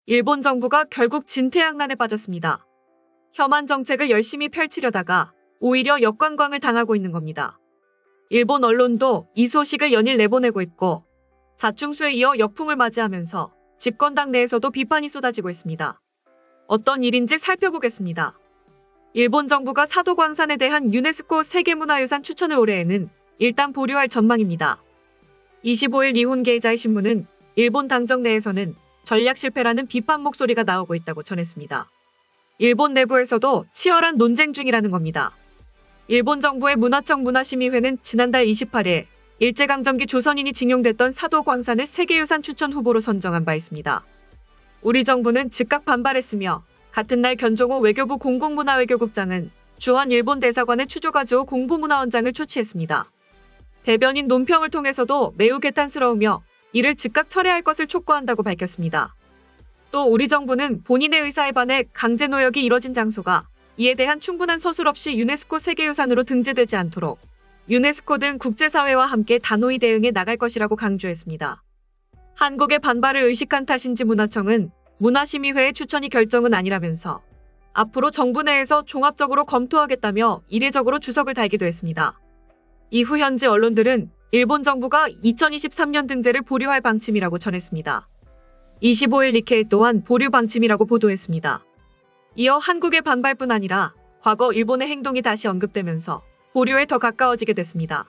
일본 정부가 결국 진퇴양난에 빠졌습니다. 혐한 정책을 열심히 펼치려다가 오히려 역관광을 당하고 있는 겁니다. 일본 언론도 이 소식을 연일 내보내고 있고 자충수에 이어 역풍을 맞이하면서 집권당 내에서도 비판이 쏟아지고 있습니다. 어떤 일인지 살펴보겠습니다. 일본 정부가 사도광산에 대한 유네스코 세계문화유산 추천을 올해에는 일단 보류할 전망입니다. 25일 니혼 게이자이 신문은 일본 당정 내에서는 전략 실패라는 비판 목소리가 나오고 있다고 전했습니다. 일본 내부에서도 치열한 논쟁 중이라는 겁니다. 일본 정부의 문화청 문화심의회는 지난달 28일 일제강점기 조선인이 징용됐던 사도광산을 세계유산 추천 후보로 선정한 바 있습니다. 우리 정부는 즉각 반발했으며 같은 날 견종호 외교부 공공문화외교국장은 주한 일본 대사관의 추조가즈오 공보문화원장을 초치했습니다. 대변인 논평을 통해서도 매우 개탄스러우며 이를 즉각 철회할 것을 촉구한다고 밝혔습니다. 또 우리 정부는 본인의 의사에 반해 강제 노역이 이뤄진 장소가 이에 대한 충분한 서술 없이 유네스코 세계유산으로 등재되지 않도록 유네스코 등 국제사회와 함께 단호히 대응해 나갈 것이라고 강조했습니다. 한국의 반발을 의식한 탓인지 문화청은 문화심의회의 추천이 결정은 아니라면서 앞으로 정부 내에서 종합적으로 검토하겠다며 이례적으로 주석을 달기도 했습니다. 이후 현지 언론들은 일본 정부가 2023년 등재를 보류할 방침이라고 전했습니다. 25일 니케이 또한 보류 방침이라고 보도했습니다. 이어 한국의 반발뿐 아니라 과거 일본의 행동이 다시 언급되면서 보류에 더 가까워지게 됐습니다.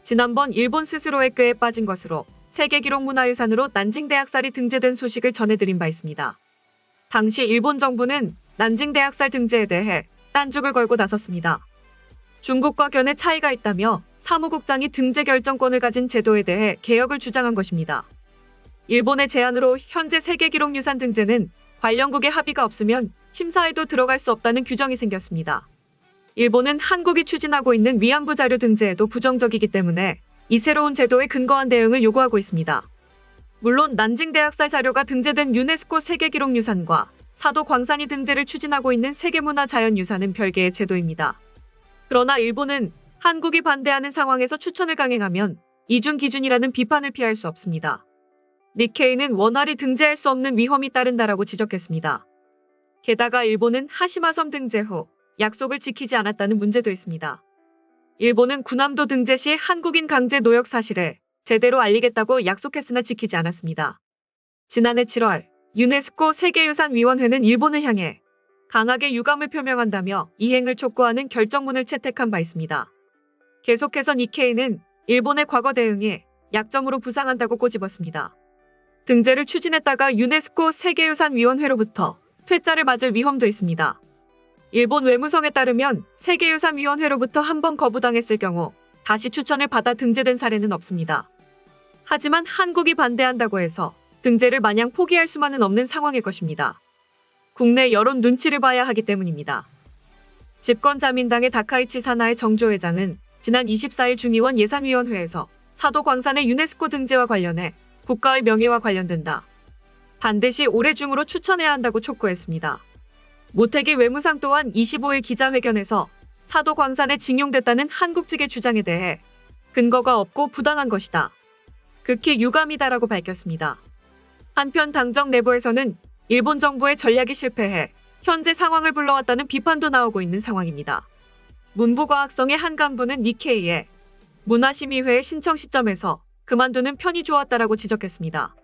지난번 일본 스스로의 꾀에 빠진 것으로 세계기록문화유산으로 난징대학살이 등재된 소식을 전해드린 바 있습니다. 당시 일본 정부는 난징대학살 등재에 대해 딴죽을 걸고 나섰습니다. 중국과 견해 차이가 있다며 사무국장이 등재 결정권을 가진 제도에 대해 개혁을 주장한 것입니다. 일본의 제안으로 현재 세계기록유산 등재는 관련국의 합의가 없으면 심사에도 들어갈 수 없다는 규정이 생겼습니다. 일본은 한국이 추진하고 있는 위안부 자료 등재에도 부정적이기 때문에 이 새로운 제도에 근거한 대응을 요구하고 있습니다. 물론 난징대학살 자료가 등재된 유네스코 세계기록유산과 사도광산이 등재를 추진하고 있는 세계문화자연유산은 별개의 제도입니다. 그러나 일본은 한국이 반대하는 상황에서 추천을 강행하면 이중 기준이라는 비판을 피할 수 없습니다. 니케이는 원활히 등재할 수 없는 위험이 따른다라고 지적했습니다. 게다가 일본은 하시마섬 등재 후 약속을 지키지 않았다는 문제도 있습니다. 일본은 군함도 등재 시 한국인 강제 노역 사실을 제대로 알리겠다고 약속했으나 지키지 않았습니다. 지난해 7월 유네스코 세계유산위원회는 일본을 향해 강하게 유감을 표명한다며 이행을 촉구하는 결정문을 채택한 바 있습니다. 계속해서 니케이는 일본의 과거 대응에 약점으로 부상한다고 꼬집었습니다. 등재를 추진했다가 유네스코 세계유산위원회로부터 퇴짜를 맞을 위험도 있습니다. 일본 외무성에 따르면 세계유산위원회로부터 한 번 거부당했을 경우 다시 추천을 받아 등재된 사례는 없습니다. 하지만 한국이 반대한다고 해서 등재를 마냥 포기할 수만은 없는 상황일 것입니다. 국내 여론 눈치를 봐야 하기 때문입니다. 집권자민당의 다카이치 사나의 정조 회장은 지난 24일 중의원 예산위원회에서 사도광산의 유네스코 등재와 관련해 국가의 명예와 관련된다. 반드시 올해 중으로 추천해야 한다고 촉구했습니다. 모태기 외무상 또한 25일 기자회견에서 사도광산에 징용됐다는 한국 측의 주장에 대해 근거가 없고 부당한 것이다. 극히 유감이다라고 밝혔습니다. 한편 당정 내부에서는 일본 정부의 전략이 실패해 현재 상황을 불러왔다는 비판도 나오고 있는 상황입니다. 문부과학성의 한 간부는 니케이의 문화심의회의 신청 시점에서 그만두는 편이 좋았다라고 지적했습니다.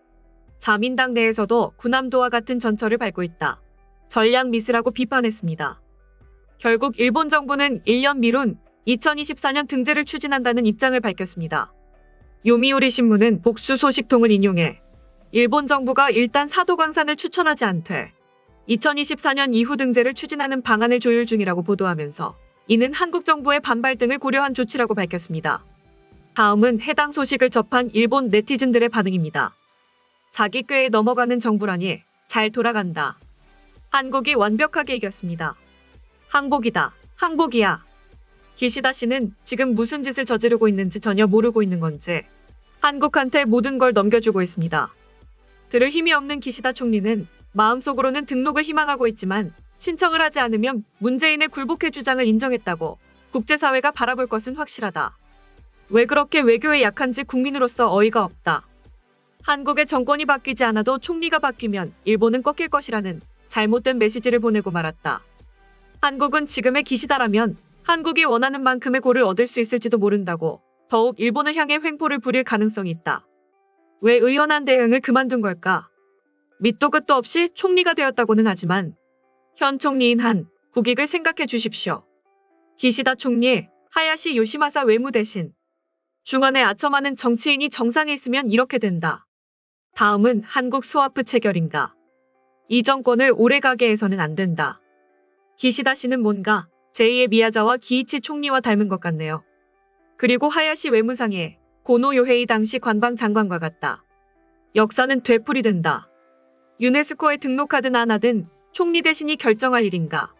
자민당 내에서도 군함도와 같은 전철을 밟고 있다. 전략 미스라고 비판했습니다. 결국 일본 정부는 1년 미룬 2024년 등재를 추진한다는 입장을 밝혔습니다. 요미우리 신문은 복수 소식통을 인용해 일본 정부가 일단 사도광산을 추천하지 않되 2024년 이후 등재를 추진하는 방안을 조율 중이라고 보도하면서 이는 한국 정부의 반발 등을 고려한 조치라고 밝혔습니다. 다음은 해당 소식을 접한 일본 네티즌들의 반응입니다. 자기 꾀에 넘어가는 정부라니 잘 돌아간다. 한국이 완벽하게 이겼습니다. 항복이다. 항복이야. 기시다 씨는 지금 무슨 짓을 저지르고 있는지 전혀 모르고 있는 건지 한국한테 모든 걸 넘겨주고 있습니다. 들을 힘이 없는 기시다 총리는 마음속으로는 등록을 희망하고 있지만 신청을 하지 않으면 문재인의 굴복해 주장을 인정했다고 국제사회가 바라볼 것은 확실하다. 왜 그렇게 외교에 약한지 국민으로서 어이가 없다. 한국의 정권이 바뀌지 않아도 총리가 바뀌면 일본은 꺾일 것이라는 잘못된 메시지를 보내고 말았다. 한국은 지금의 기시다라면 한국이 원하는 만큼의 고를 얻을 수 있을지도 모른다고 더욱 일본을 향해 횡포를 부릴 가능성이 있다. 왜 의연한 대응을 그만둔 걸까? 밑도 끝도 없이 총리가 되었다고는 하지만 현 총리인 한 국익을 생각해 주십시오. 기시다 총리, 하야시 요시마사 외무대신. 중원에 아첨하는 정치인이 정상에 있으면 이렇게 된다. 다음은 한국 스와프 체결인가? 이 정권을 오래가게 해서는 안 된다. 기시다 씨는 뭔가 제2의 미야자와 기이치 총리와 닮은 것 같네요. 그리고 하야시 외무상의 고노 요헤이 당시 관방장관과 같다. 역사는 되풀이된다. 유네스코에 등록하든 안 하든 총리 대신이 결정할 일인가?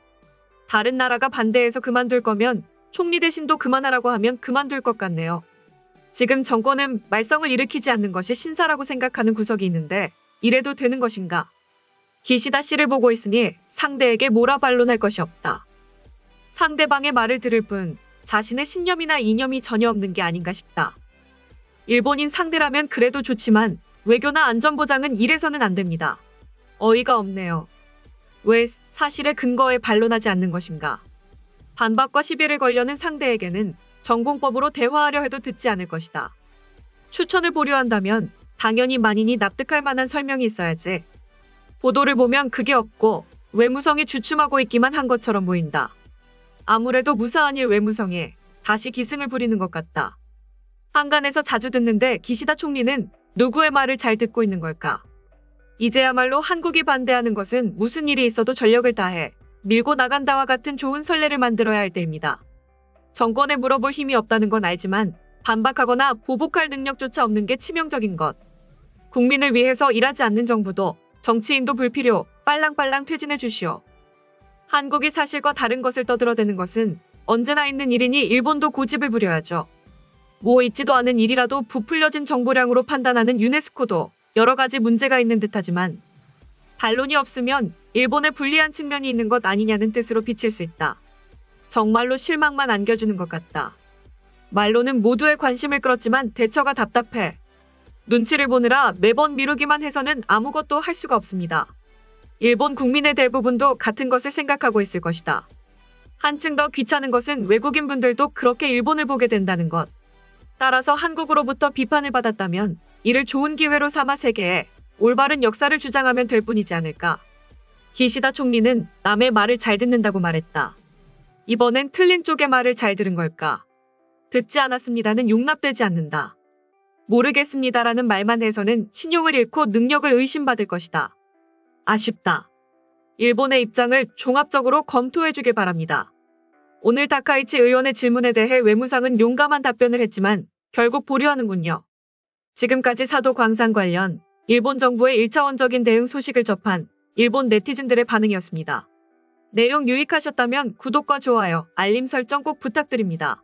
다른 나라가 반대해서 그만둘 거면 총리 대신도 그만하라고 하면 그만둘 것 같네요. 지금 정권은 말썽을 일으키지 않는 것이 신사라고 생각하는 구석이 있는데 이래도 되는 것인가? 기시다 씨를 보고 있으니 상대에게 뭐라 반론할 것이 없다. 상대방의 말을 들을 뿐 자신의 신념이나 이념이 전혀 없는 게 아닌가 싶다. 일본인 상대라면 그래도 좋지만 외교나 안전보장은 이래서는 안 됩니다. 어이가 없네요. 왜 사실의 근거에 반론하지 않는 것인가? 반박과 시비를 걸려는 상대에게는 전공법으로 대화하려 해도 듣지 않을 것이다. 추천을 보류한다면 당연히 만인이 납득할 만한 설명이 있어야지. 보도를 보면 그게 없고 외무성이 주춤하고 있기만 한 것처럼 보인다. 아무래도 무사한 일 외무성에 다시 기승을 부리는 것 같다. 한간에서 자주 듣는데 기시다 총리는 누구의 말을 잘 듣고 있는 걸까? 이제야말로 한국이 반대하는 것은 무슨 일이 있어도 전력을 다해 밀고 나간다와 같은 좋은 선례를 만들어야 할 때입니다. 정권에 물어볼 힘이 없다는 건 알지만 반박하거나 보복할 능력조차 없는 게 치명적인 것. 국민을 위해서 일하지 않는 정부도 정치인도 불필요 빨랑빨랑 퇴진해 주시오. 한국이 사실과 다른 것을 떠들어대는 것은 언제나 있는 일이니 일본도 고집을 부려야죠. 뭐 있지도 않은 일이라도 부풀려진 정보량으로 판단하는 유네스코도 여러 가지 문제가 있는 듯하지만 반론이 없으면 일본에 불리한 측면이 있는 것 아니냐는 뜻으로 비칠 수 있다. 정말로 실망만 안겨주는 것 같다. 말로는 모두의 관심을 끌었지만 대처가 답답해. 눈치를 보느라 매번 미루기만 해서는 아무것도 할 수가 없습니다. 일본 국민의 대부분도 같은 것을 생각하고 있을 것이다. 한층 더 귀찮은 것은 외국인분들도 그렇게 일본을 보게 된다는 것. 따라서 한국으로부터 비판을 받았다면 이를 좋은 기회로 삼아 세계에 올바른 역사를 주장하면 될 뿐이지 않을까. 기시다 총리는 남의 말을 잘 듣는다고 말했다. 이번엔 틀린 쪽의 말을 잘 들은 걸까? 듣지 않았습니다는 용납되지 않는다. 모르겠습니다라는 말만 해서는 신용을 잃고 능력을 의심받을 것이다. 아쉽다. 일본의 입장을 종합적으로 검토해주길 바랍니다. 오늘 다카이치 의원의 질문에 대해 외무상은 용감한 답변을 했지만 결국 보류하는군요. 지금까지 사도 광산 관련 일본 정부의 1차원적인 대응 소식을 접한 일본 네티즌들의 반응이었습니다. 내용 유익하셨다면 구독과 좋아요, 알림 설정 꼭 부탁드립니다.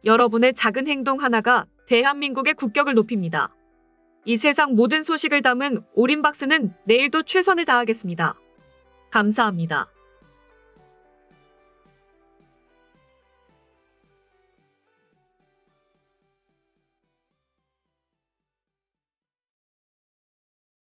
여러분의 작은 행동 하나가 대한민국의 국격을 높입니다. 이 세상 모든 소식을 담은 올인박스는 내일도 최선을 다하겠습니다. 감사합니다.